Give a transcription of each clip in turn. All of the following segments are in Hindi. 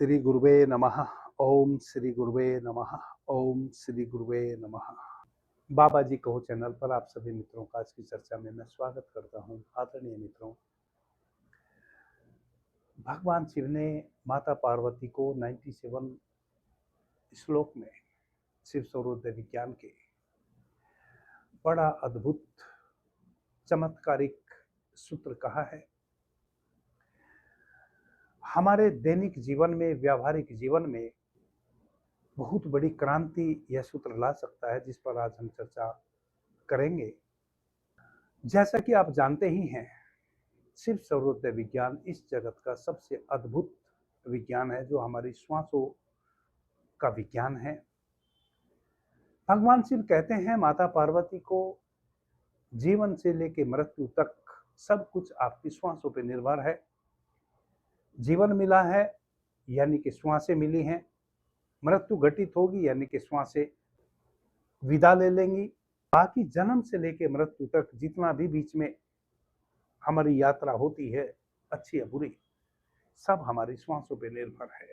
श्री गुरुवे नमः। ओम श्री गुरुवे नमः। ओम श्री गुरुवे नमः। बाबा जी कहो चैनल पर आप सभी मित्रों का आज की चर्चा में मैं स्वागत करता हूं। आदरणीय मित्रों, भगवान शिव ने माता पार्वती को 97 श्लोक में शिव स्वरूप विज्ञान के बड़ा अद्भुत चमत्कारिक सूत्र कहा है। हमारे दैनिक जीवन में, व्यावहारिक जीवन में बहुत बड़ी क्रांति यह सूत्र ला सकता है, जिस पर आज हम चर्चा करेंगे। जैसा कि आप जानते ही हैं, शिव सर्वोदय विज्ञान इस जगत का सबसे अद्भुत विज्ञान है, जो हमारी श्वासों का विज्ञान है। भगवान शिव कहते हैं माता पार्वती को जीवन से लेकर मृत्यु तक सब कुछ आपकी श्वासों पर निर्भर है। जीवन मिला है यानी कि श्वासें मिली हैं, मृत्यु घटित होगी यानी कि श्वासें विदा ले लेंगी। बाकी जन्म से लेकर मृत्यु तक जितना भी बीच में हमारी यात्रा होती है, अच्छी या बुरी, सब हमारी श्वासों पर निर्भर है।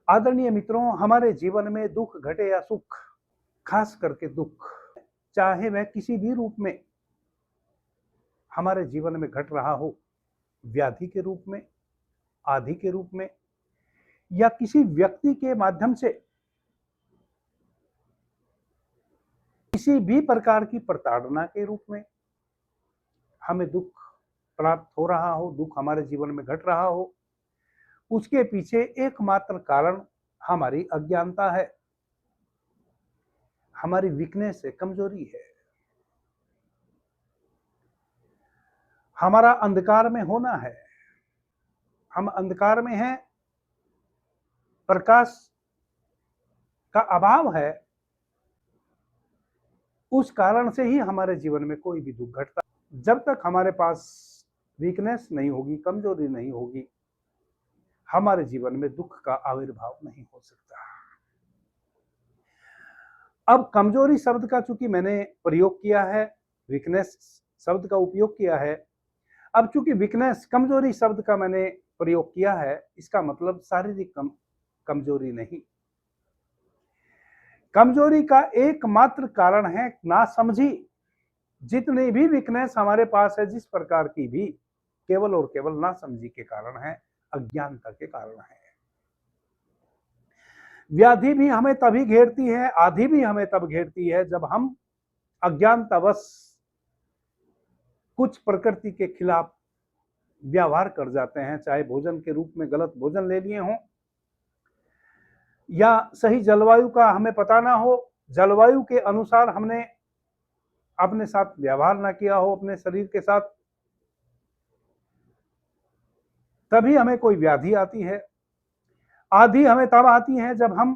आदरणीय मित्रों, हमारे जीवन में दुख घटे या सुख, खास करके दुख, चाहे वह किसी भी रूप में हमारे जीवन में घट रहा हो, व्याधि के रूप में, आदि के रूप में, या किसी व्यक्ति के माध्यम से किसी भी प्रकार की प्रताड़ना के रूप में हमें दुख प्राप्त हो रहा हो, दुख हमारे जीवन में घट रहा हो, उसके पीछे एकमात्र कारण हमारी अज्ञानता है, हमारी वीकनेस है, कमजोरी है, हमारा अंधकार में होना है। हम अंधकार में हैं, प्रकाश का अभाव है, उस कारण से ही हमारे जीवन में कोई भी दुख घटता है। जब तक हमारे पास वीकनेस नहीं होगी, कमजोरी नहीं होगी, हमारे जीवन में दुख का आविर्भाव नहीं हो सकता। अब कमजोरी शब्द का चूंकि मैंने प्रयोग किया है, वीकनेस शब्द का उपयोग किया है, अब चूंकि वीकनेस, कमजोरी शब्द का मैंने प्रयोग किया है, इसका मतलब शारीरिक कमजोरी नहीं। कमजोरी का एकमात्र कारण है नासमझी। जितनी भी वीकनेस हमारे पास है, जिस प्रकार की भी, केवल और केवल नासमझी के कारण है, अज्ञानता के कारण है। व्याधि भी हमें तभी घेरती है, आदि भी हमें तब घेरती है, जब हम अज्ञानतावश कुछ प्रकृति के खिलाफ व्यवहार कर जाते हैं। चाहे भोजन के रूप में गलत भोजन ले लिए हों, या सही जलवायु का हमें पता ना हो, जलवायु के अनुसार हमने अपने साथ व्यवहार ना किया हो, अपने शरीर के साथ, तभी हमें कोई व्याधि आती है। आदि हमें तब आती है जब हम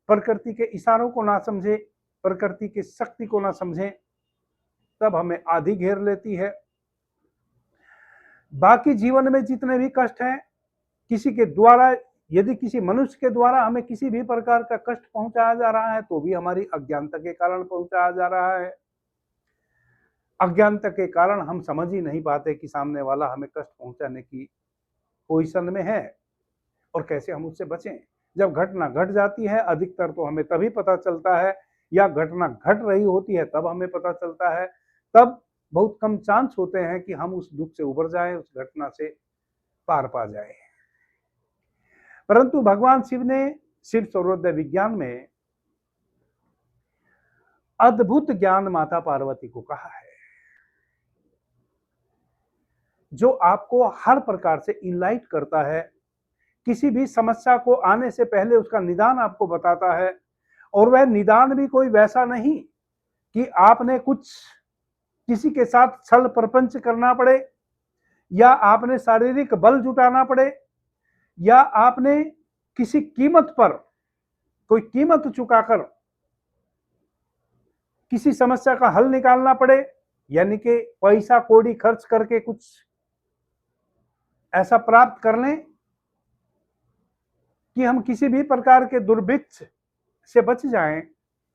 प्रकृति के इशारों को ना समझे, प्रकृति की शक्ति को ना समझें, तब हमें आदि घेर लेती है। बाकी जीवन में जितने भी कष्ट हैं, किसी के द्वारा, यदि किसी मनुष्य के द्वारा हमें किसी भी प्रकार का कष्ट पहुंचाया जा रहा है, तो भी हमारी अज्ञानता के कारण पहुंचाया जा रहा है। अज्ञानता के कारण हम समझ ही नहीं पाते कि सामने वाला हमें कष्ट पहुंचाने की पोजीशन में है और कैसे हम उससे बचें। जब घटना घट जाती है, अधिकतर तो हमें तभी पता चलता है, या घटना घट रही होती है तब हमें पता चलता है। तब बहुत कम चांस होते हैं कि हम उस दुख से उबर जाएं, उस घटना से पार पा जाएं। परंतु भगवान शिव ने शिव सर्वोदय विज्ञान में अद्भुत ज्ञान माता पार्वती को कहा है, जो आपको हर प्रकार से इनलाइट करता है। किसी भी समस्या को आने से पहले उसका निदान आपको बताता है, और वह निदान भी कोई वैसा नहीं कि आपने कुछ किसी के साथ छल प्रपंच करना पड़े, या आपने शारीरिक बल जुटाना पड़े, या आपने किसी कीमत पर, कोई कीमत चुकाकर किसी समस्या का हल निकालना पड़े, यानी कि पैसा कौड़ी खर्च करके कुछ ऐसा प्राप्त कर लें कि हम किसी भी प्रकार के दुर्भिक्ष से बच जाएं,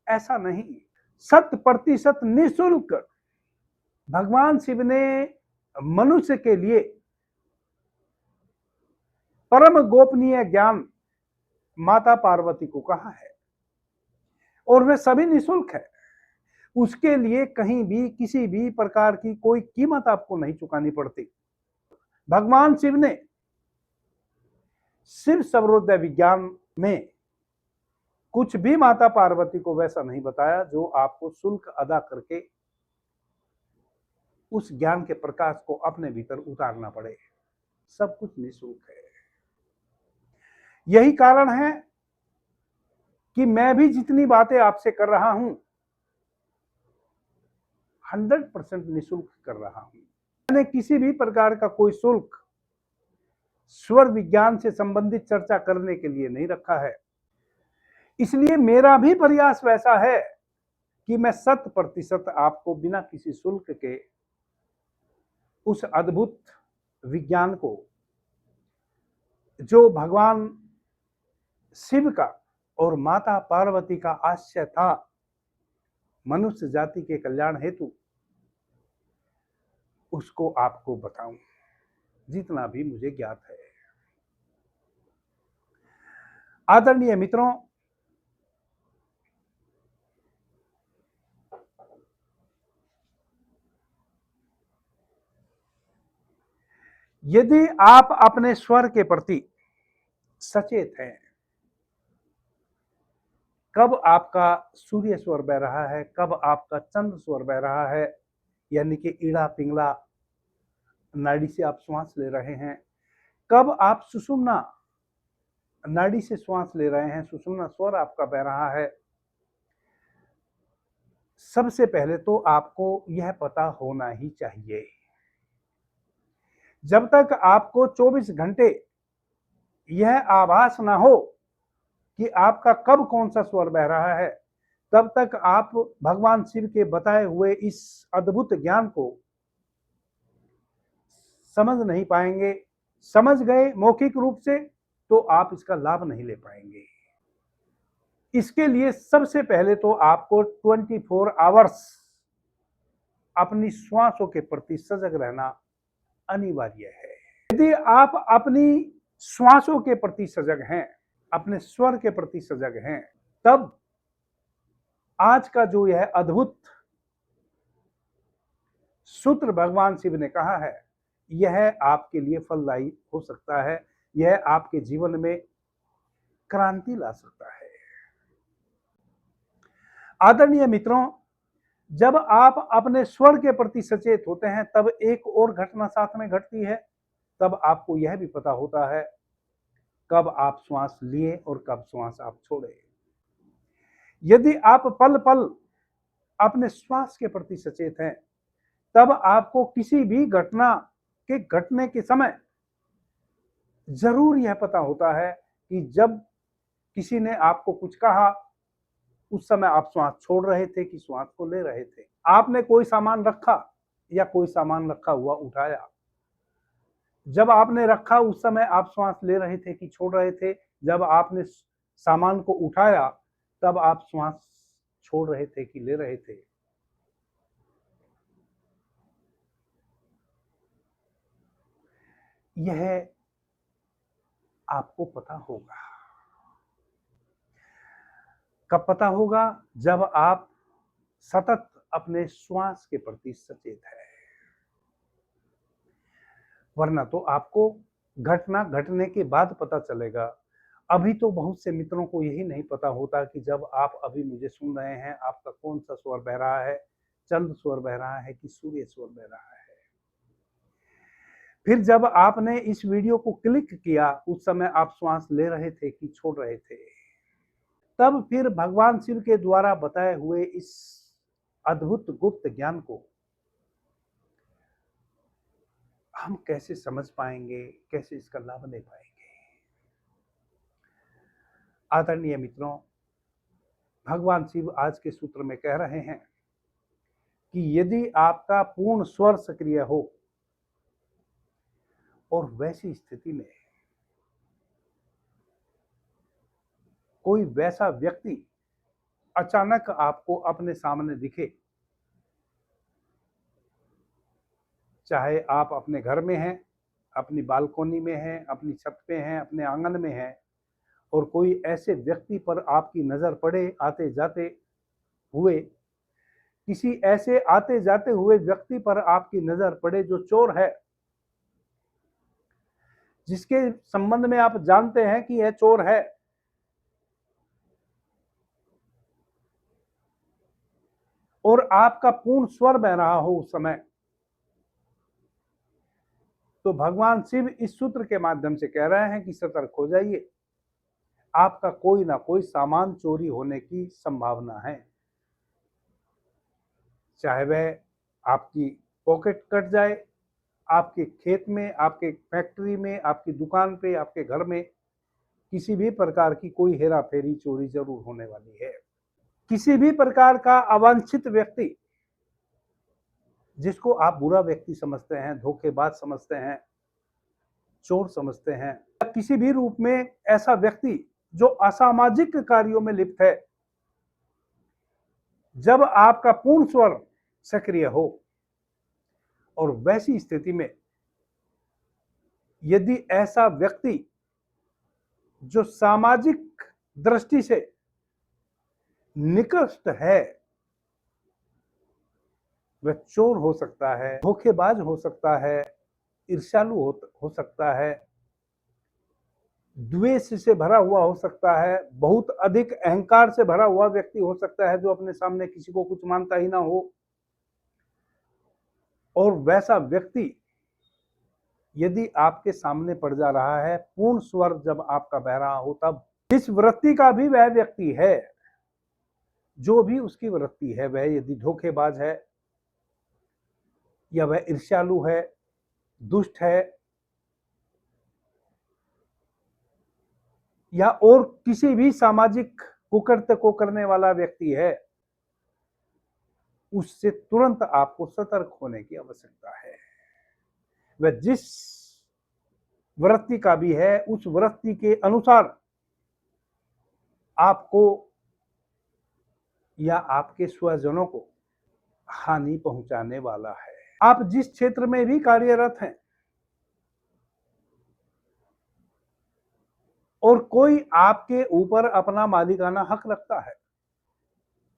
ऐसा नहीं। 100% निःशुल्क भगवान शिव ने मनुष्य के लिए परम गोपनीय ज्ञान माता पार्वती को कहा है और वे सभी निःशुल्क है। उसके लिए कहीं भी किसी भी प्रकार की कोई कीमत आपको नहीं चुकानी पड़ती। भगवान शिव ने शिव सर्वोदय विज्ञान में कुछ भी माता पार्वती को वैसा नहीं बताया जो आपको शुल्क अदा करके उस ज्ञान के प्रकाश को अपने भीतर उतारना पड़े। सब कुछ निःशुल्क है। यही कारण है कि मैं भी जितनी बातें आपसे कर रहा हूं 100% निःशुल्क कर रहा हूं। मैंने किसी भी प्रकार का कोई शुल्क स्वर विज्ञान से संबंधित चर्चा करने के लिए नहीं रखा है। इसलिए मेरा भी प्रयास वैसा है कि मैं 100% आपको बिना किसी शुल्क के उस अद्भुत विज्ञान को, जो भगवान शिव का और माता पार्वती का आशय था मनुष्य जाति के कल्याण हेतु, उसको आपको बताऊं जितना भी मुझे ज्ञात है। आदरणीय मित्रों, यदि आप अपने स्वर के प्रति सचेत हैं, कब आपका सूर्य स्वर बह रहा है, कब आपका चंद्र स्वर बह रहा है, यानी कि ईड़ा पिंगला नाड़ी से आप श्वास ले रहे हैं, कब आप सुषुम्ना नाड़ी से श्वास ले रहे हैं, सुषुम्ना स्वर आपका बह रहा है, सबसे पहले तो आपको यह पता होना ही चाहिए। जब तक आपको 24 घंटे यह आभास ना हो कि आपका कब कौन सा स्वर बह रहा है, तब तक आप भगवान शिव के बताए हुए इस अद्भुत ज्ञान को समझ नहीं पाएंगे। समझ गए मौखिक रूप से तो आप इसका लाभ नहीं ले पाएंगे। इसके लिए सबसे पहले तो आपको 24 आवर्स अपनी श्वासों के प्रति सजग रहना अनिवार्य है। यदि आप अपनी श्वासों के प्रति सजग हैं, अपने स्वर के प्रति सजग हैं, तब आज का जो यह अद्भुत सूत्र भगवान शिव ने कहा है, यह आपके लिए फलदायी हो सकता है। यह आपके जीवन में क्रांति ला सकता है। आदरणीय मित्रों, जब आप अपने स्वर के प्रति सचेत होते हैं, तब एक और घटना साथ में घटती है। तब आपको यह भी पता होता है कब आप श्वास लिए और कब श्वास आप छोड़े। यदि आप पल पल अपने श्वास के प्रति सचेत हैं, तब आपको किसी भी घटना के घटने के समय जरूर यह पता होता है कि जब किसी ने आपको कुछ कहा, उस समय आप श्वास छोड़ रहे थे कि श्वास को ले रहे थे। आपने कोई सामान रखा या कोई सामान रखा हुआ उठाया, जब आपने रखा उस समय आप श्वास ले रहे थे कि छोड़ रहे थे, जब आपने सामान को उठाया तब आप श्वास छोड़ रहे थे कि ले रहे थे। यह आपको पता होगा। कब पता होगा? जब आप सतत अपने श्वास के प्रति सचेत है। वरना तो आपको घटना घटने के बाद पता चलेगा। अभी तो बहुत से मित्रों को यही नहीं पता होता कि जब आप अभी मुझे सुन रहे हैं, आपका कौन सा स्वर बह रहा है, चंद्र स्वर बह रहा है कि सूर्य स्वर बह रहा है। फिर जब आपने इस वीडियो को क्लिक किया, उस समय आप श्वास ले रहे थे कि छोड़ रहे थे। तब फिर भगवान शिव के द्वारा बताए हुए इस अद्भुत गुप्त ज्ञान को हम कैसे समझ पाएंगे, कैसे इसका लाभ ले पाएंगे? आदरणीय मित्रों, भगवान शिव आज के सूत्र में कह रहे हैं कि यदि आपका पूर्ण स्वर सक्रिय हो और वैसी स्थिति में कोई वैसा व्यक्ति अचानक आपको अपने सामने दिखे, चाहे आप अपने घर में हैं, अपनी बालकोनी में हैं, अपनी छत पे हैं, अपने आंगन में हैं, और कोई ऐसे व्यक्ति पर आपकी नजर पड़े आते जाते हुए, किसी ऐसे आते जाते हुए व्यक्ति पर आपकी नजर पड़े जो चोर है, जिसके संबंध में आप जानते हैं कि यह चोर है, और आपका पूर्ण स्वर बह रहा हो उस समय, तो भगवान शिव इस सूत्र के माध्यम से कह रहे हैं कि सतर्क हो जाइए, आपका कोई ना कोई सामान चोरी होने की संभावना है। चाहे वह आपकी पॉकेट कट जाए, आपके खेत में, आपके फैक्ट्री में, आपकी दुकान पे, आपके घर में, किसी भी प्रकार की कोई हेरा फेरी चोरी जरूर होने वाली है। किसी भी प्रकार का अवांछित व्यक्ति, जिसको आप बुरा व्यक्ति समझते हैं, धोखेबाज समझते हैं, चोर समझते हैं, या किसी भी रूप में ऐसा व्यक्ति जो असामाजिक कार्यों में लिप्त है, जब आपका पूर्ण स्वर सक्रिय हो, और वैसी स्थिति में यदि ऐसा व्यक्ति जो सामाजिक दृष्टि से निकृष्ट है, वह चोर हो सकता है, धोखेबाज हो सकता है, ईर्ष्यालु हो सकता है, द्वेष से भरा हुआ हो सकता है, बहुत अधिक अहंकार से भरा हुआ व्यक्ति हो सकता है, जो अपने सामने किसी को कुछ मानता ही ना हो, और वैसा व्यक्ति यदि आपके सामने पड़ जा रहा है, पूर्ण स्वर जब आपका बह रहा हो, तब जिस वृत्ति का भी वह व्यक्ति है, जो भी उसकी वृत्ति है, वह यदि धोखेबाज है, या वह ईर्ष्यालु है, दुष्ट है, या और किसी भी सामाजिक कुकृत्य को करने वाला व्यक्ति है, उससे तुरंत आपको सतर्क होने की आवश्यकता है। वह जिस वृत्ति का भी है, उस वृत्ति के अनुसार आपको या आपके स्वजनों को हानि पहुंचाने वाला है। आप जिस क्षेत्र में भी कार्यरत हैं, और कोई आपके ऊपर अपना मालिकाना हक रखता है,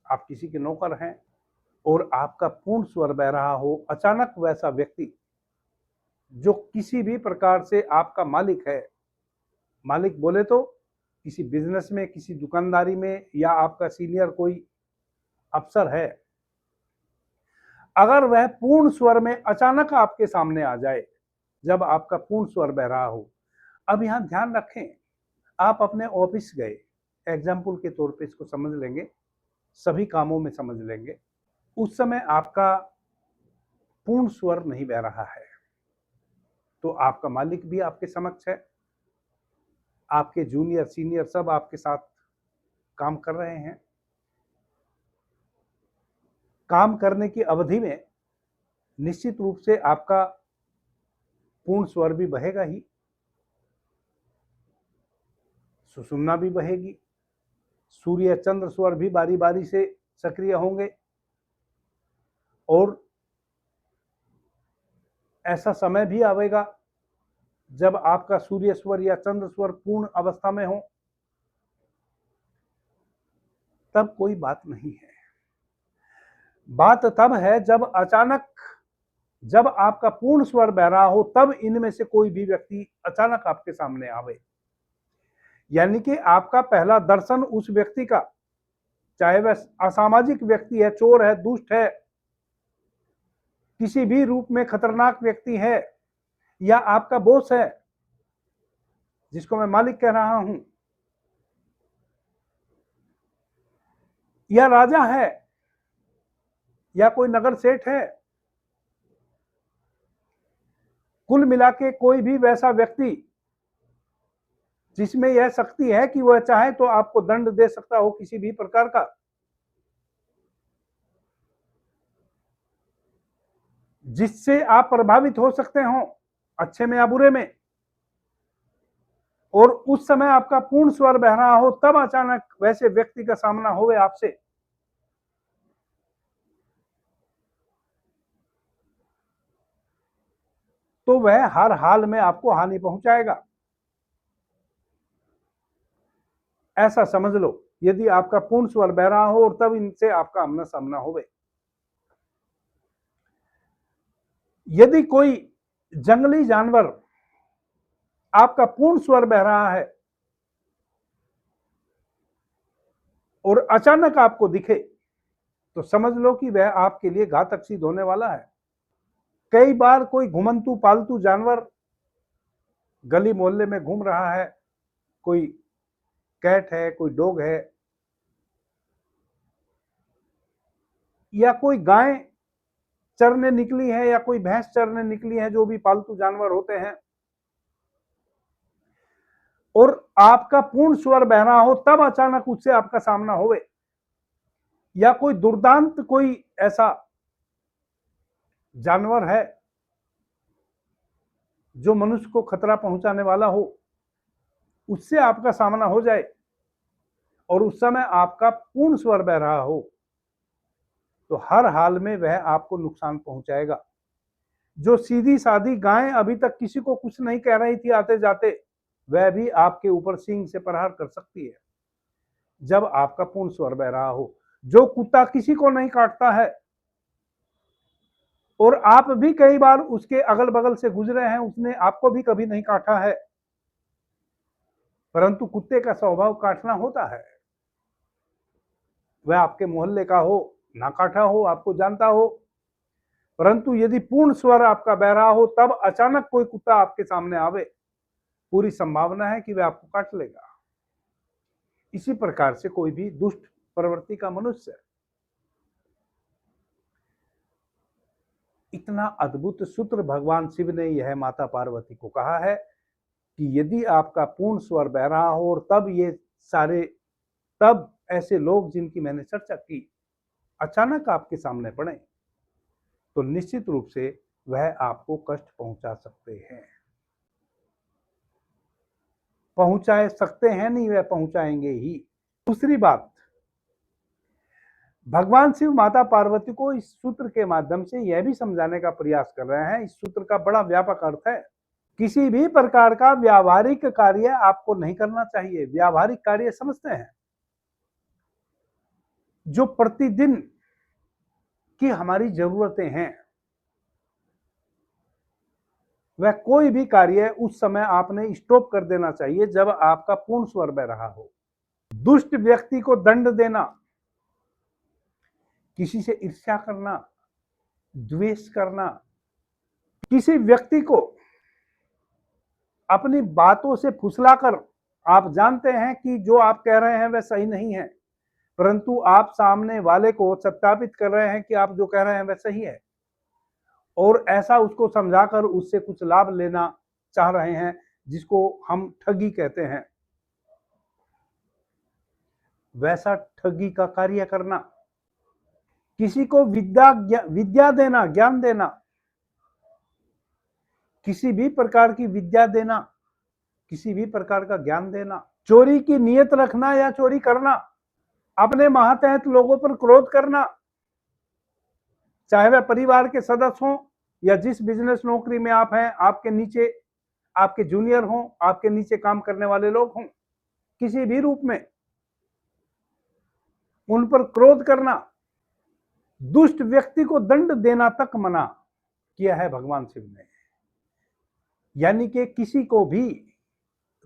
आप किसी के नौकर हैं और आपका पूर्ण स्वर बह रहा हो, अचानक वैसा व्यक्ति जो किसी भी प्रकार से आपका मालिक है, मालिक बोले तो किसी बिजनेस में, किसी दुकानदारी में, या आपका सीनियर कोई अफसर है, अगर वह पूर्ण स्वर में अचानक आपके सामने आ जाए, जब आपका पूर्ण स्वर बह रहा हो। अब यहां ध्यान रखें, आप अपने ऑफिस गए, एग्जाम्पल के तौर पे इसको समझ लेंगे, सभी कामों में समझ लेंगे, उस समय आपका पूर्ण स्वर नहीं बह रहा है, तो आपका मालिक भी आपके समक्ष है, आपके जूनियर सीनियर सब आपके साथ काम कर रहे हैं। काम करने की अवधि में निश्चित रूप से आपका पूर्ण स्वर भी बहेगा ही, सुषुम्ना भी बहेगी, सूर्य चंद्र स्वर भी बारी बारी से सक्रिय होंगे, और ऐसा समय भी आएगा जब आपका सूर्य स्वर या चंद्र स्वर पूर्ण अवस्था में हो, तब कोई बात नहीं है। बात तब है जब अचानक, जब आपका पूर्ण स्वर बह रहा हो, तब इनमें से कोई भी व्यक्ति अचानक आपके सामने आवे, यानी कि आपका पहला दर्शन उस व्यक्ति का, चाहे वह असामाजिक व्यक्ति है, चोर है, दुष्ट है, किसी भी रूप में खतरनाक व्यक्ति है, या आपका बॉस है जिसको मैं मालिक कह रहा हूं, या राजा है, या कोई नगर सेठ है, कुल मिला के कोई भी वैसा व्यक्ति जिसमें यह शक्ति है कि वह चाहे तो आपको दंड दे सकता हो किसी भी प्रकार का, जिससे आप प्रभावित हो सकते हो, अच्छे में या बुरे में, और उस समय आपका पूर्ण स्वर बह रहा हो, तब अचानक वैसे व्यक्ति का सामना होवे आपसे, तो वह हर हाल में आपको हानि पहुंचाएगा। ऐसा समझ लो, यदि आपका पूर्ण स्वर बह रहा हो और तब इनसे आपका आमना सामना होवे। यदि कोई जंगली जानवर आपका पूर्ण स्वर बह रहा है और अचानक आपको दिखे, तो समझ लो कि वह आपके लिए घातक सिद्ध होने वाला है। कई बार कोई घुमंतु पालतू जानवर गली मोहल्ले में घूम रहा है, कोई कैट है, कोई डॉग है, या कोई गाय चरने निकली है या कोई भैंस चरने निकली है, जो भी पालतू जानवर होते हैं, और आपका पूर्ण स्वर बह रहा हो, तब अचानक उससे आपका सामना होवे, या कोई दुर्दांत कोई ऐसा जानवर है जो मनुष्य को खतरा पहुंचाने वाला हो, उससे आपका सामना हो जाए और उस समय आपका पूर्ण स्वर बह रहा हो, तो हर हाल में वह आपको नुकसान पहुंचाएगा। जो सीधी सादी गाय अभी तक किसी को कुछ नहीं कह रही थी आते जाते, वह भी आपके ऊपर सींग से प्रहार कर सकती है जब आपका पूर्ण स्वर बह रहा हो। जो कुत्ता किसी को नहीं काटता है और आप भी कई बार उसके अगल बगल से गुजरे हैं, उसने आपको भी कभी नहीं काटा है, परंतु कुत्ते का स्वभाव काटना होता है। वह आपके मोहल्ले का हो, ना काटा हो, आपको जानता हो, परंतु यदि पूर्ण स्वर आपका बह रहा हो, तब अचानक कोई कुत्ता आपके सामने आवे, पूरी संभावना है कि वह आपको काट लेगा। इसी प्रकार से कोई भी दुष्ट प्रवृत्ति का मनुष्य, इतना अद्भुत सूत्र भगवान शिव ने यह माता पार्वती को कहा है कि यदि आपका पूर्ण स्वर बह रहा हो और तब ऐसे लोग जिनकी मैंने चर्चा की अचानक आपके सामने पड़े, तो निश्चित रूप से वह आपको कष्ट पहुंचा सकते हैं। पहुंचा सकते हैं नहीं, वह पहुंचाएंगे ही। दूसरी बात, भगवान शिव माता पार्वती को इस सूत्र के माध्यम से यह भी समझाने का प्रयास कर रहे हैं। इस सूत्र का बड़ा व्यापक अर्थ है, किसी भी प्रकार का व्यावहारिक कार्य आपको नहीं करना चाहिए। व्यावहारिक कार्य समझते हैं, जो प्रतिदिन की हमारी जरूरतें हैं, वह कोई भी कार्य उस समय आपने स्टॉप कर देना चाहिए जब आपका पूर्ण स्वर बह रहा हो। दुष्ट व्यक्ति को दंड देना, किसी से ईर्ष्या करना, द्वेष करना, किसी व्यक्ति को अपनी बातों से फुसलाकर, आप जानते हैं कि जो आप कह रहे हैं वह सही नहीं है, परंतु आप सामने वाले को सत्यापित कर रहे हैं कि आप जो कह रहे हैं वह सही है, और ऐसा उसको समझाकर उससे कुछ लाभ लेना चाह रहे हैं, जिसको हम ठगी कहते हैं, वैसा ठगी का कार्य करना, किसी को विद्या देना, ज्ञान देना, किसी भी प्रकार की विद्या देना, किसी भी प्रकार का ज्ञान देना, चोरी की नीयत रखना या चोरी करना, अपने मातहत लोगों पर क्रोध करना, चाहे वह परिवार के सदस्य हों या जिस बिजनेस नौकरी में आप हैं, आपके नीचे आपके जूनियर हों, आपके नीचे काम करने वाले लोग हों, किसी भी रूप में उन पर क्रोध करना, दुष्ट व्यक्ति को दंड देना तक मना किया है भगवान शिव ने। यानी कि किसी को भी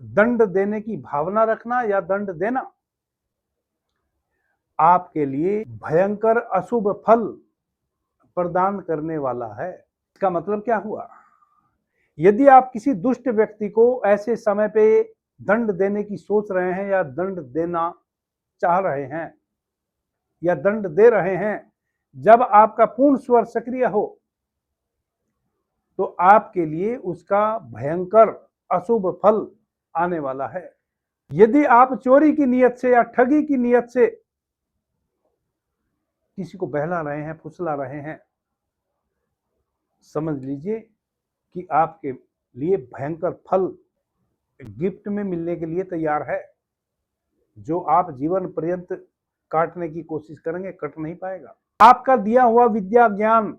दंड देने की भावना रखना या दंड देना आपके लिए भयंकर अशुभ फल प्रदान करने वाला है। इसका मतलब क्या हुआ? यदि आप किसी दुष्ट व्यक्ति को ऐसे समय पे दंड देने की सोच रहे हैं या दंड देना चाह रहे हैं या दंड दे रहे हैं जब आपका पूर्ण स्वर सक्रिय हो, तो आपके लिए उसका भयंकर अशुभ फल आने वाला है। यदि आप चोरी की नीयत से या ठगी की नीयत से किसी को बहला रहे हैं, फुसला रहे हैं, समझ लीजिए कि आपके लिए भयंकर फल गिफ्ट में मिलने के लिए तैयार है, जो आप जीवन पर्यंत काटने की कोशिश करेंगे, कट नहीं पाएगा। आपका दिया हुआ विद्या ज्ञान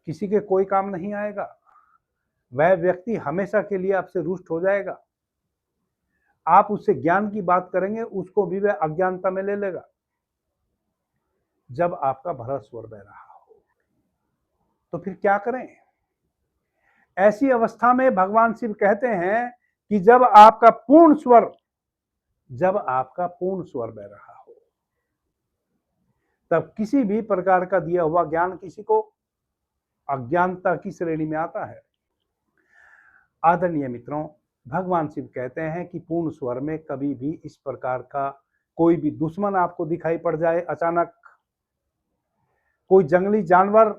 किसी के कोई काम नहीं आएगा। वह व्यक्ति हमेशा के लिए आपसे रुष्ट हो जाएगा। आप उससे ज्ञान की बात करेंगे, उसको भी वह अज्ञानता में ले लेगा। जब आपका भरा स्वर बह रहा हो तो फिर क्या करें? ऐसी अवस्था में भगवान शिव कहते हैं कि जब आपका पूर्ण स्वर बह रहा हो, तब किसी भी प्रकार का दिया हुआ ज्ञान किसी को अज्ञानता की श्रेणी में आता है। आदरणीय मित्रों, भगवान शिव कहते हैं कि पूर्ण स्वर में कभी भी इस प्रकार का कोई भी दुश्मन आपको दिखाई पड़ जाए, अचानक कोई जंगली जानवर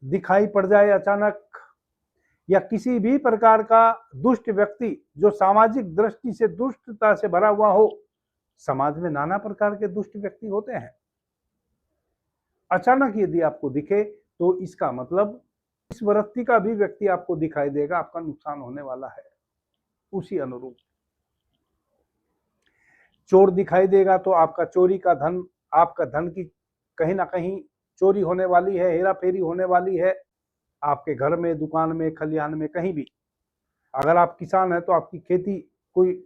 दिखाई पड़ जाए अचानक, या किसी भी प्रकार का दुष्ट व्यक्ति जो सामाजिक दृष्टि से दुष्टता से भरा हुआ हो। समाज में नाना प्रकार के दुष्ट व्यक्ति होते हैं। अचानक यदि आपको दिखे तो इसका मतलब इस वृत्ति का भी व्यक्ति आपको दिखाई देगा, आपका नुकसान होने वाला है। उसी अनुरूप चोर दिखाई देगा तो आपका चोरी का धन, आपका धन की कहीं ना कहीं चोरी होने वाली है, हेरा फेरी होने वाली है। आपके घर में, दुकान में, खलिहान में, कहीं भी। अगर आप किसान हैं तो आपकी खेती, कोई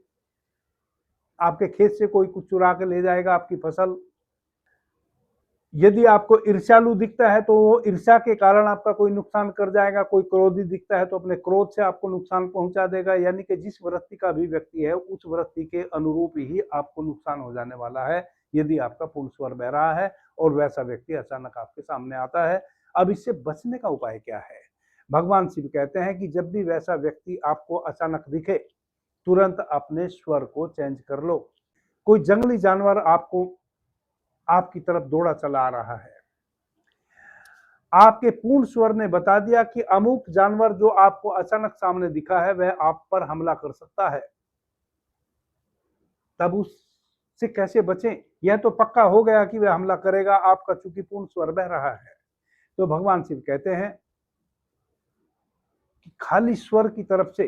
आपके खेत से कोई कुछ चुरा के ले जाएगा आपकी फसल। यदि आपको ईर्ष्यालु दिखता है तो वो ईर्ष्या के कारण आपका कोई नुकसान कर जाएगा। कोई क्रोधी दिखता है तो अपने क्रोध से आपको नुकसान पहुंचा देगा। यानी कि जिस वृत्ति का भी व्यक्ति है उस वृत्ति के अनुरूप ही आपको नुकसान हो जाने वाला है, यदि आपका पूर्ण स्वर बह रहा है और वैसा व्यक्ति अचानक आपके सामने आता है। अब इससे बचने का उपाय क्या है? भगवान शिव कहते हैं कि जब भी वैसा व्यक्ति आपको अचानक दिखे, तुरंत अपने स्वर को चेंज कर लो। कोई जंगली जानवर आपकी तरफ दौड़ा चला आ रहा है, आपके पूर्ण स्वर ने बता दिया कि अमुक जानवर जो आपको अचानक सामने दिखा है वह आप पर हमला कर सकता है। तब उससे कैसे बचें? यह तो पक्का हो गया कि वह हमला करेगा, आपका चूंकि पूर्ण स्वर बह रहा है। तो भगवान शिव कहते हैं कि खाली स्वर की तरफ से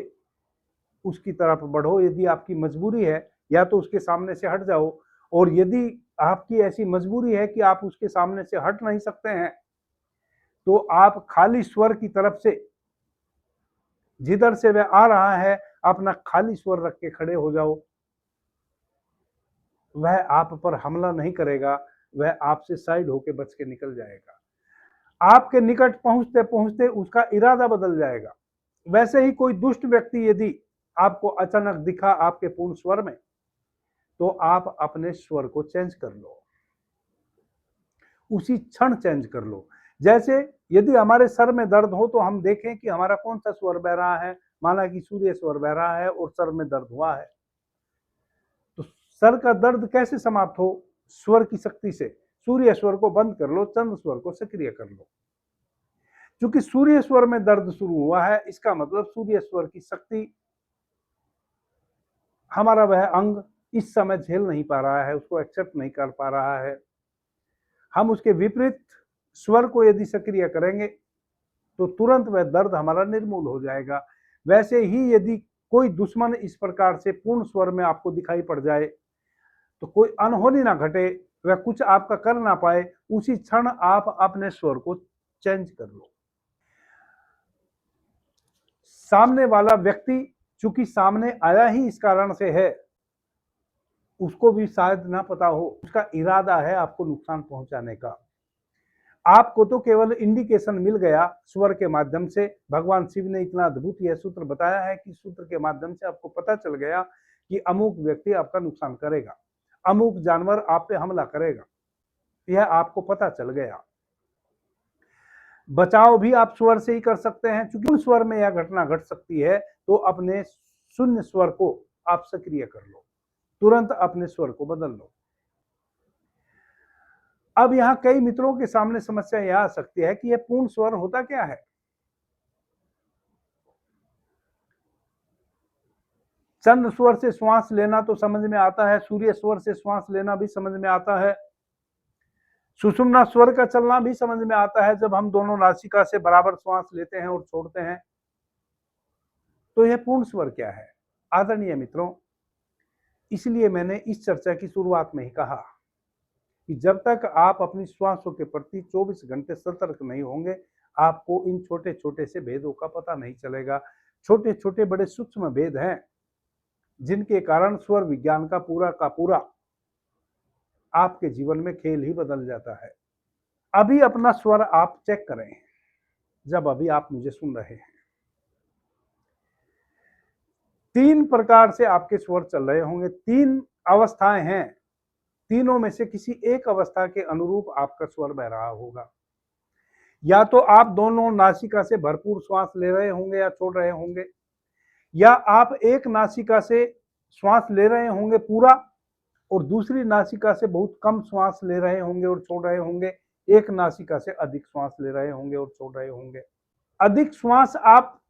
उसकी तरफ बढ़ो। यदि आपकी मजबूरी है या तो उसके सामने से हट जाओ, और यदि आपकी ऐसी मजबूरी है कि आप उसके सामने से हट नहीं सकते हैं तो आप खाली स्वर की तरफ से, जिधर से वह आ रहा है, अपना खाली स्वर रख के खड़े हो जाओ। वह आप पर हमला नहीं करेगा, वह आपसे साइड होके बच के निकल जाएगा। आपके निकट पहुंचते पहुंचते उसका इरादा बदल जाएगा। वैसे ही कोई दुष्ट व्यक्ति यदि आपको अचानक दिखा आपके पूर्ण स्वर में, तो आप अपने स्वर को चेंज कर लो, उसी क्षण चेंज कर लो। जैसे यदि हमारे सर में दर्द हो तो हम देखें कि हमारा कौन सा स्वर बह रहा है। माना कि सूर्य स्वर बह रहा है और सर में दर्द हुआ है, तो सर का दर्द कैसे समाप्त हो? स्वर की शक्ति से। सूर्य स्वर को बंद कर लो, चंद्र स्वर को सक्रिय कर लो। क्योंकि सूर्य स्वर में दर्द शुरू हुआ है, इसका मतलब सूर्य स्वर की शक्ति हमारा वह अंग इस समय झेल नहीं पा रहा है, उसको एक्सेप्ट नहीं कर पा रहा है। हम उसके विपरीत स्वर को यदि सक्रिय करेंगे तो तुरंत वह दर्द हमारा निर्मूल हो जाएगा। वैसे ही यदि कोई दुश्मन इस प्रकार से पूर्ण स्वर में आपको दिखाई पड़ जाए तो कोई अनहोनी ना घटे, वह कुछ आपका कर ना पाए, उसी क्षण आप अपने स्वर को चेंज कर लो। सामने वाला व्यक्ति चूंकि सामने आया ही इस कारण से है, उसको भी शायद ना पता हो उसका इरादा है आपको नुकसान पहुंचाने का। आपको तो केवल इंडिकेशन मिल गया स्वर के माध्यम से। भगवान शिव ने इतना अद्भुत यह सूत्र बताया है कि सूत्र के माध्यम से आपको पता चल गया कि अमुक व्यक्ति आपका नुकसान करेगा, अमुक जानवर आप पे हमला करेगा, यह आपको पता चल गया। बचाव भी आप स्वर से ही कर सकते हैं, क्योंकि उन स्वर में यह घटना घट सकती है। तो अपने शून्य स्वर को आप सक्रिय कर लो, तुरंत अपने स्वर को बदल लो। अब यहां कई मित्रों के सामने समस्या यह आ सकती है कि यह पूर्ण स्वर होता क्या है। चंद्र स्वर से श्वास लेना तो समझ में आता है, सूर्य स्वर से श्वास लेना भी समझ में आता है, सुषुम्ना स्वर का चलना भी समझ में आता है, जब हम दोनों नासिका से बराबर श्वास लेते हैं और छोड़ते हैं। तो यह पूर्ण स्वर क्या है? आदरणीय मित्रों, इसलिए मैंने इस चर्चा की शुरुआत में ही कहा कि जब तक आप अपनी श्वासों के प्रति 24 घंटे सतर्क नहीं होंगे, आपको इन छोटे छोटे से भेदों का पता नहीं चलेगा। छोटे छोटे बड़े सूक्ष्म भेद हैं जिनके कारण स्वर विज्ञान का पूरा आपके जीवन में खेल ही बदल जाता है। अभी अपना स्वर आप चेक करें, जब अभी आप मुझे सुन रहे हैं। 3 प्रकार से आपके स्वर चल रहे होंगे, 3 अवस्थाएं हैं, तीनों में से किसी एक अवस्था के अनुरूप आपका स्वर बह रहा होगा। या तो आप दोनों नासिका से भरपूर श्वास ले रहे होंगे या छोड़ रहे होंगे, या आप एक नासिका से श्वास ले रहे होंगे पूरा और दूसरी नासिका से बहुत कम श्वास ले रहे होंगे और छोड़ रहे होंगे, एक नासिका से अधिक श्वास ले रहे होंगे और छोड़ रहे होंगे। अधिक श्वास आप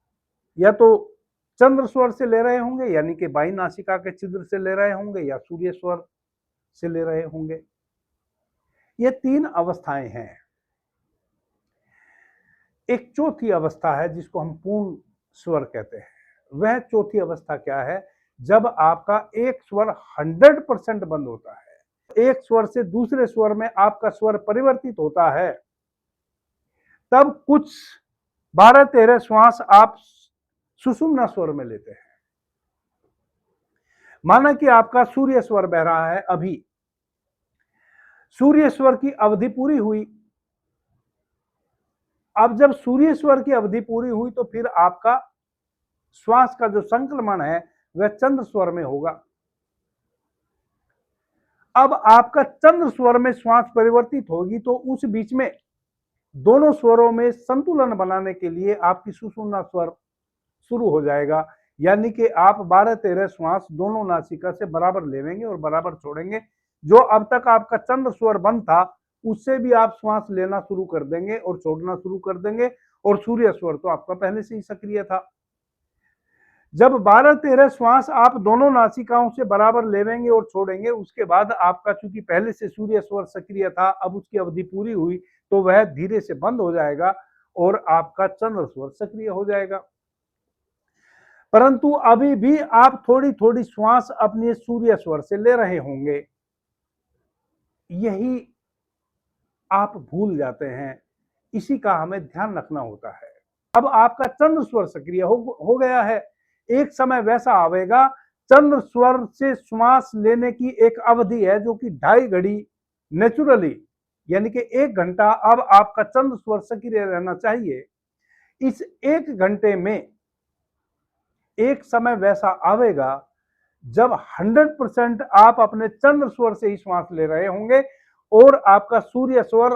या तो चंद्र स्वर से ले रहे होंगे यानी कि बाई नासिका के छिद्र से ले रहे होंगे, या सूर्य स्वर से ले रहे होंगे। ये 3 अवस्थाएं हैं। एक चौथी अवस्था है जिसको हम पूर्ण स्वर कहते हैं। वह चौथी अवस्था क्या है? जब आपका एक स्वर 100% बंद होता है, एक स्वर से दूसरे स्वर में आपका स्वर परिवर्तित होता है, तब कुछ 12-13 श्वास आप सुषुम्ना स्वर में लेते हैं। माना कि आपका सूर्य स्वर बह रहा है, अभी सूर्य स्वर की अवधि पूरी हुई। अब जब सूर्य स्वर की अवधि पूरी हुई तो फिर आपका श्वास का जो संक्रमण है वह चंद्र स्वर में होगा। अब आपका चंद्र स्वर में श्वास परिवर्तित होगी तो उस बीच में दोनों स्वरों में संतुलन बनाने के लिए आपकी सुषुम्ना स्वर शुरू हो जाएगा, यानी कि आप 12-13 श्वास दोनों नासिका से बराबर लेवेंगे और बराबर छोड़ेंगे। जो अब तक आपका चंद्र स्वर बंद था उससे भी आप श्वास लेना शुरू कर देंगे और छोड़ना शुरू कर देंगे, और सूर्य स्वर तो आपका पहले से ही सक्रिय था। जब 12-13 श्वास आप दोनों नासिकाओं से बराबर लेवेंगे और छोड़ेंगे, उसके बाद आपका चूंकि पहले से सूर्य स्वर सक्रिय था, अब उसकी अवधि पूरी हुई तो वह धीरे से बंद हो जाएगा और आपका चंद्र स्वर सक्रिय हो जाएगा। परंतु अभी भी आप थोड़ी थोड़ी श्वास अपने सूर्य स्वर से ले रहे होंगे, यही आप भूल जाते हैं। इसी का हमें ध्यान रखना होता है। अब आपका चंद्र स्वर सक्रिय हो गया है। एक समय वैसा आवेगा, चंद्र स्वर से श्वास लेने की एक अवधि है जो कि 2.5 घड़ी नेचुरली, यानी कि 1 घंटा अब आपका चंद्र स्वर सक्रिय रहना चाहिए। इस 1 घंटे में एक समय वैसा आवेगा जब 100% आप अपने चंद्र स्वर से ही श्वास ले रहे होंगे और आपका सूर्य स्वर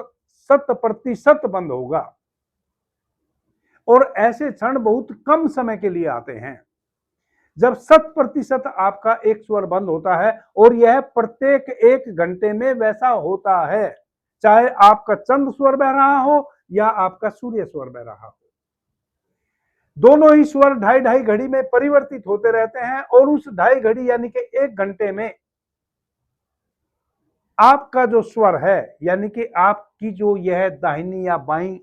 100% बंद होगा। और ऐसे क्षण बहुत कम समय के लिए आते हैं जब 100% आपका एक स्वर बंद होता है, और यह प्रत्येक 1 घंटे में वैसा होता है, चाहे आपका चंद्र स्वर बह रहा हो या आपका सूर्य स्वर बह रहा हो। दोनों ही स्वर 2.5 घड़ी में परिवर्तित होते रहते हैं, और उस 2.5 घड़ी यानी कि 1 घंटे में आपका जो स्वर है, यानी कि आपकी जो यह दाहिनी या बाईं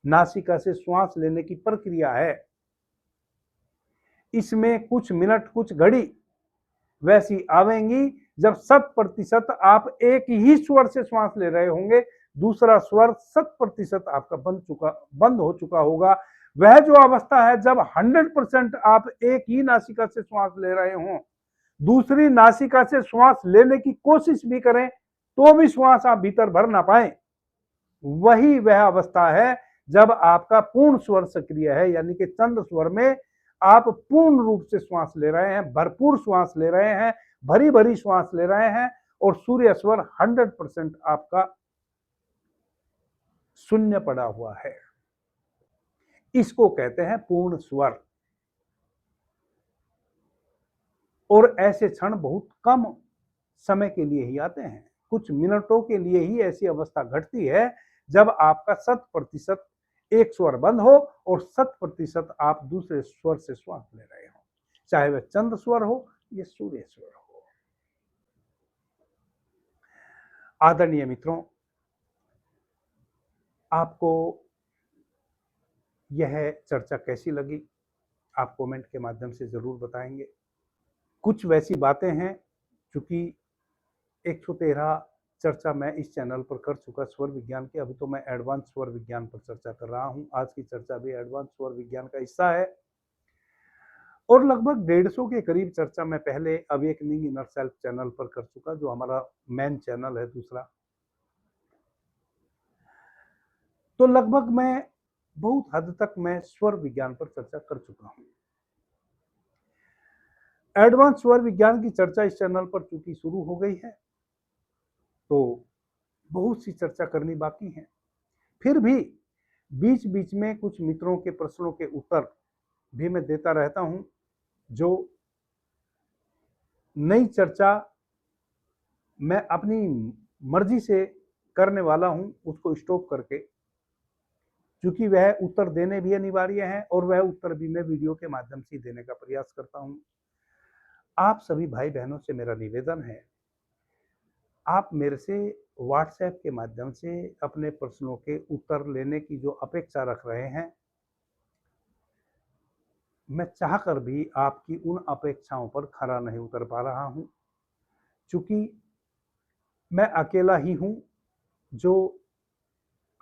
नासिका से श्वास लेने की प्रक्रिया है, इसमें कुछ मिनट कुछ घड़ी वैसी आवेंगी जब 100% आप एक ही स्वर से श्वास ले रहे होंगे, दूसरा स्वर 100% आपका बंद हो चुका होगा। वह जो अवस्था है जब 100% आप एक ही नासिका से श्वास ले रहे हों, दूसरी नासिका से श्वास लेने की कोशिश भी करें तो भी श्वास आप भीतर भर ना पाए, वही वह अवस्था है जब आपका पूर्ण स्वर सक्रिय है, यानी कि चंद्र स्वर में आप पूर्ण रूप से श्वास ले रहे हैं, भरपूर श्वास ले रहे हैं, भरी भरी श्वास ले रहे हैं, और सूर्य स्वर 100% आपका शून्य पड़ा हुआ है। इसको कहते हैं पूर्ण स्वर। और ऐसे क्षण बहुत कम समय के लिए ही आते हैं, कुछ मिनटों के लिए ही ऐसी अवस्था घटती है जब आपका 100% एक स्वर बंद हो और 100% आप दूसरे स्वर से श्वास ले रहे हो, चाहे वह चंद्र स्वर हो या सूर्य स्वर हो। आदरणीय मित्रों, आपको यह चर्चा कैसी लगी आप कमेंट के माध्यम से जरूर बताएंगे। कुछ वैसी बातें हैं चूंकि 113 चर्चा मैं इस चैनल पर कर चुका स्वर विज्ञान की। अभी तो मैं एडवांस स्वर विज्ञान पर चर्चा कर रहा हूँ। आज की चर्चा भी एडवांस स्वर विज्ञान का हिस्सा है और लगभग 150 के करीब चर्चा मैं पहले अवेकनिंग इनर सेल्फ चैनल पर कर चुका, जो हमारा मेन चैनल है दूसरा। तो लगभग मैं बहुत हद तक मैं स्वर विज्ञान पर चर्चा कर चुका हूं। एडवांस स्वर विज्ञान की चर्चा इस चैनल पर चूंकि शुरू हो गई है, तो बहुत सी चर्चा करनी बाकी है। फिर भी बीच बीच में कुछ मित्रों के प्रश्नों के उत्तर भी मैं देता रहता हूं। जो नई चर्चा मैं अपनी मर्जी से करने वाला हूं, उसको स्टॉप करके, क्योंकि वह उत्तर देने भी अनिवार्य हैं और वह उत्तर भी मैं वीडियो के माध्यम से देने का प्रयास करता हूं। आप सभी भाई बहनों से मेरा निवेदन है, आप मेरे से व्हाट्सएप के माध्यम से अपने प्रश्नों के उत्तर लेने की जो अपेक्षा रख रहे हैं, मैं चाहकर भी आपकी उन अपेक्षाओं पर खरा नहीं उतर पा रहा हूं, क्योंकि मैं अकेला ही हूं जो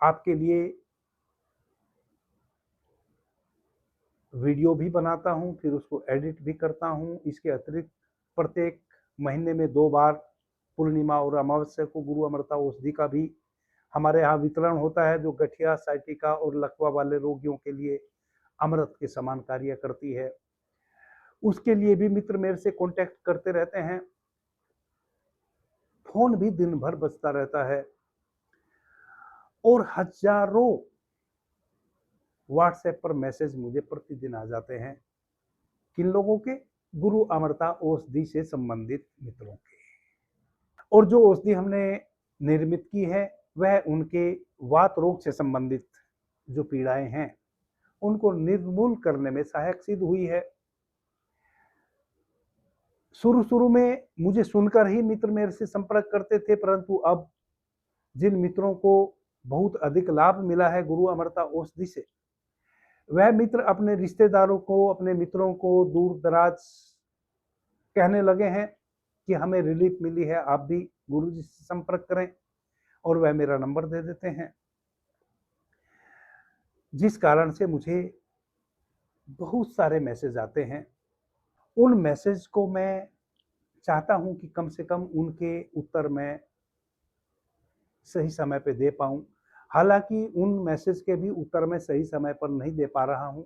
आपके लिए वीडियो भी बनाता हूं, फिर उसको एडिट भी करता हूं। इसके अतिरिक्त प्रत्येक महीने में 2 बार पूर्णिमा और अमावस्या को गुरु अमृता औषधि का भी हमारे यहाँ वितरण होता है, जो गठिया, साइटिका और लकवा वाले रोगियों के लिए अमृत के समान कार्य करती है। उसके लिए भी मित्र मेरे से कांटेक्ट करते रहते हैं। फोन भी दिन भर बजता रहता है और हजारों व्हाट्सएप पर मैसेज मुझे प्रतिदिन आ जाते हैं। किन लोगों के? गुरु अमृता औषधि से संबंधित मित्रों के। और जो औषधि हमने निर्मित की है वह उनके वात रोग से संबंधित जो पीड़ाएं हैं उनको निर्मूल करने में सहायक सिद्ध हुई है। शुरू में मुझे सुनकर ही मित्र मेरे से संपर्क करते थे, परंतु अब जिन मित्रों को बहुत अधिक लाभ मिला है गुरु अमृता औषधि से, वह मित्र अपने रिश्तेदारों को, अपने मित्रों को दूर दराज कहने लगे हैं कि हमें रिलीफ मिली है, आप भी गुरुजी से संपर्क करें, और वह मेरा नंबर दे देते हैं। जिस कारण से मुझे बहुत सारे मैसेज आते हैं। उन मैसेज को मैं चाहता हूं कि कम से कम उनके उत्तर मैं सही समय पे दे पाऊं। हालांकि उन मैसेज के भी उत्तर मैं सही समय पर नहीं दे पा रहा हूं।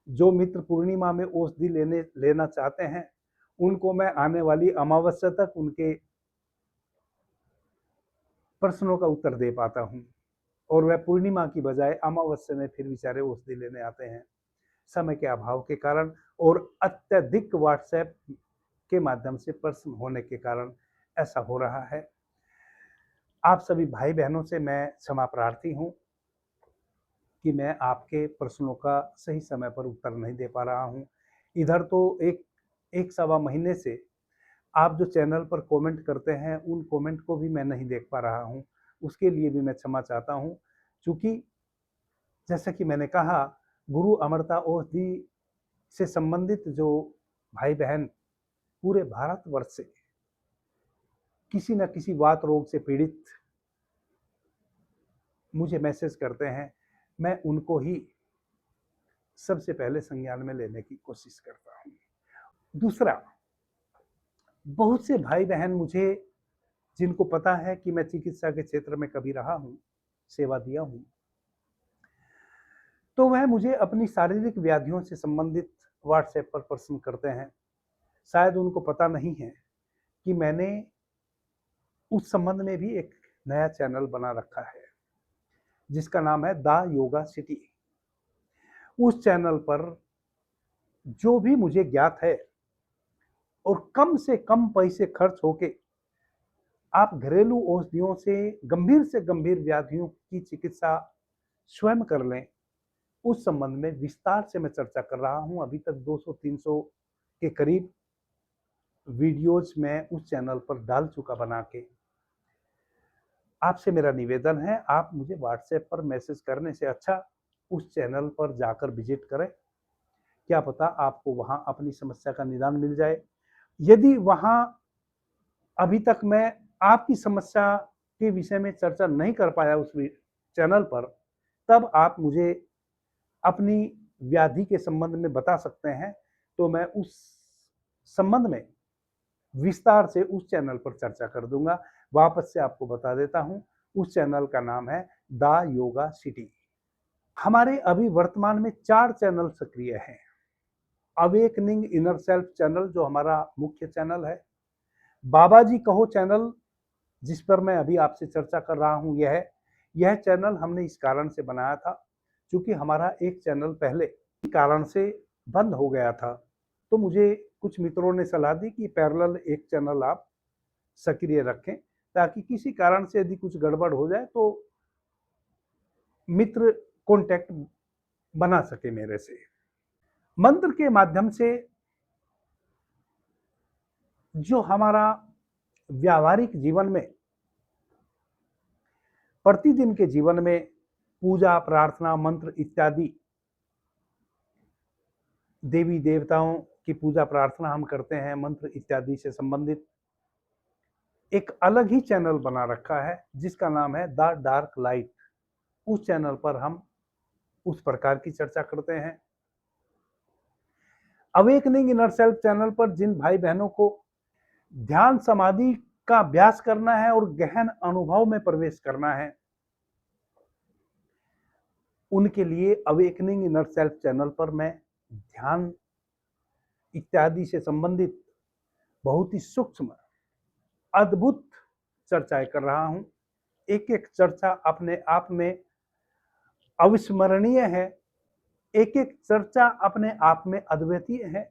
जो मित्र पूर्णिमा में औषधि लेना चाहते हैं, उनको मैं आने वाली अमावस्या तक उनके प्रश्नों का उत्तर दे पाता हूं, और वह पूर्णिमा की बजाय अमावस्या में फिर बेचारे औषधि लेने आते हैं। समय के अभाव के कारण और अत्यधिक व्हाट्सएप के माध्यम से प्रश्न होने के कारण ऐसा हो रहा है। आप सभी भाई बहनों से मैं क्षमा प्रार्थी हूं कि मैं आपके प्रश्नों का सही समय पर उत्तर नहीं दे पा रहा हूं। इधर तो एक सवा महीने से आप जो चैनल पर कमेंट करते हैं, उन कमेंट को भी मैं नहीं देख पा रहा हूं। उसके लिए भी मैं क्षमा चाहता हूं, क्योंकि जैसा कि मैंने कहा, गुरु अमृता औषधि से संबंधित जो भाई बहन पूरे भारतवर्ष से किसी न किसी वात रोग से पीड़ित मुझे मैसेज करते हैं, मैं उनको ही सबसे पहले संज्ञान में लेने की कोशिश करता हूं। दूसरा, बहुत से भाई बहन मुझे, जिनको पता है कि मैं चिकित्सा के क्षेत्र में कभी रहा हूं, सेवा दिया हूं, तो वह मुझे अपनी शारीरिक व्याधियों से संबंधित व्हाट्सएप पर प्रश्न करते हैं। शायद उनको पता नहीं है कि मैंने उस संबंध में भी एक नया चैनल बना रखा है, जिसका नाम है द योगा सिटी। उस चैनल पर जो भी मुझे ज्ञात है और कम से कम पैसे खर्च होके आप घरेलू औषधियों से गंभीर व्याधियों की चिकित्सा स्वयं कर लें, उस संबंध में विस्तार से मैं चर्चा कर रहा हूं। अभी तक 200-300 के करीब वीडियोज मैं उस चैनल पर डाल चुका बना के। आपसे मेरा निवेदन है, आप मुझे व्हाट्सएप पर मैसेज करने से अच्छा उस चैनल पर जाकर विजिट करें। क्या पता आपको वहां अपनी समस्या का निदान मिल जाए। यदि वहां अभी तक मैं आपकी समस्या के विषय में चर्चा नहीं कर पाया उस चैनल पर, तब आप मुझे अपनी व्याधि के संबंध में बता सकते हैं, तो मैं उस संबंध में विस्तार से उस चैनल पर चर्चा कर दूंगा। वापस से आपको बता देता हूं, उस चैनल का नाम है द योगा सिटी। हमारे अभी वर्तमान में 4 चैनल सक्रिय हैं। अवेकनिंग इनर सेल्फ चैनल जो हमारा मुख्य चैनल है, बाबा जी कहो चैनल जिस पर मैं अभी आपसे चर्चा कर रहा हूं, यह चैनल हमने इस कारण से बनाया था क्योंकि हमारा एक चैनल पहले कारण से बंद हो गया था, तो मुझे कुछ मित्रों ने सलाह दी कि पैरेलल एक चैनल आप सक्रिय रखें ताकि किसी कारण से यदि कुछ गड़बड़ हो जाए तो मित्र कांटेक्ट बना सके मेरे से। मंत्र के माध्यम से जो हमारा व्यावहारिक जीवन में, प्रतिदिन के जीवन में पूजा, प्रार्थना, मंत्र इत्यादि देवी देवताओं की पूजा प्रार्थना हम करते हैं, मंत्र इत्यादि से संबंधित एक अलग ही चैनल बना रखा है जिसका नाम है द डार्क लाइट। उस चैनल पर हम उस प्रकार की चर्चा करते हैं। अवेकनिंग इनर सेल्फ चैनल पर जिन भाई बहनों को ध्यान समाधि का अभ्यास करना है और गहन अनुभव में प्रवेश करना है, उनके लिए अवेकनिंग इनर सेल्फ चैनल पर मैं ध्यान इत्यादि से संबंधित बहुत ही सूक्ष्म अद्भुत चर्चाएं कर रहा हूं। एक एक चर्चा अपने आप में अविस्मरणीय है, एक एक चर्चा अपने आप में अद्वितीय है।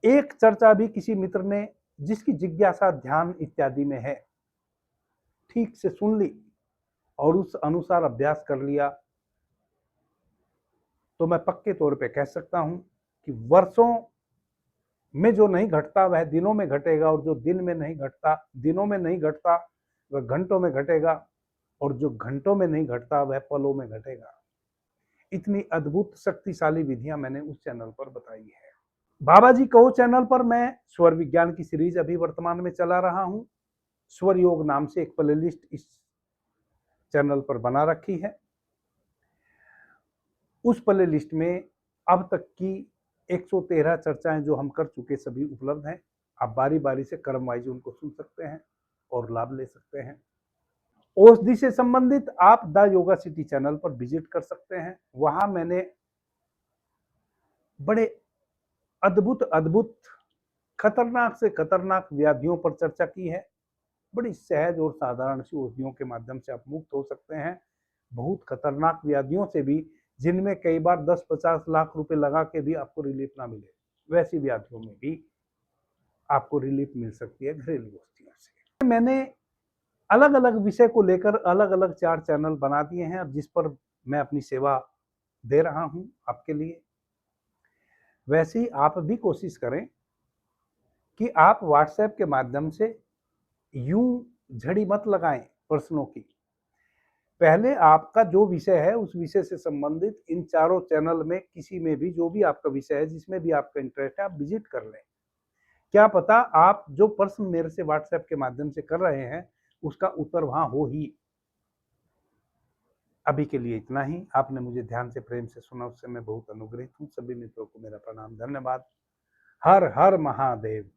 एक चर्चा भी किसी मित्र ने जिसकी जिज्ञासा ध्यान इत्यादि में है, ठीक से सुन ली और उस अनुसार अभ्यास कर लिया, तो मैं पक्के तौर पे कह सकता हूं कि वर्षों में जो नहीं घटता वह दिनों में घटेगा, और जो दिन में नहीं घटता, दिनों में नहीं घटता, वह घंटों में घटेगा, और जो घंटों में नहीं घटता वह पलों में घटेगा। इतनी अद्भुत शक्तिशाली विधियां मैंने उस चैनल पर बताई है। बाबा जी कहो चैनल पर मैं स्वर विज्ञान की सीरीज अभी वर्तमान में चला रहा हूं। स्वर योग नाम से एक प्लेलिस्ट इस चैनल पर बना रखी है। उस प्लेलिस्ट में अब तक की 113 चर्चाएं जो हम कर चुके सभी उपलब्ध हैं। आप बारी बारी से क्रम वाइज उनको सुन सकते हैं और लाभ ले सकते हैं। औषधि से संबंधित आप द योगा सिटी चैनल पर विजिट कर सकते हैं। वहां मैंने बड़े अद्भुत खतरनाक से खतरनाक व्याधियों पर चर्चा की है। बड़ी सहज और साधारण सी औषधियों के माध्यम से आप मुक्त हो सकते हैं बहुत खतरनाक व्याधियों से भी, जिनमें कई बार 10-50 लाख रुपए लगा के भी आपको रिलीफ ना मिले, वैसी व्याधियों में भी आपको रिलीफ मिल सकती है घरेलू औषधियों से। मैंने अलग अलग विषय को लेकर अलग अलग 4 चैनल बना दिए हैं, जिस पर मैं अपनी सेवा दे रहा हूं आपके लिए। वैसे ही आप भी कोशिश करें कि आप व्हाट्सएप के माध्यम से यूं झड़ी मत लगाएं प्रश्नों की। पहले आपका जो विषय है उस विषय से संबंधित इन चारों चैनल में किसी में भी जो भी आपका विषय है, जिसमें भी आपका इंटरेस्ट है, आप विजिट कर लें। क्या पता आप जो प्रश्न मेरे से व्हाट्सएप के माध्यम से कर रहे हैं उसका उत्तर वहां हो ही। अभी के लिए इतना ही। आपने मुझे ध्यान से प्रेम से सुना, उससे मैं बहुत अनुग्रहित हूँ। सभी मित्रों को मेरा प्रणाम, धन्यवाद। हर हर महादेव।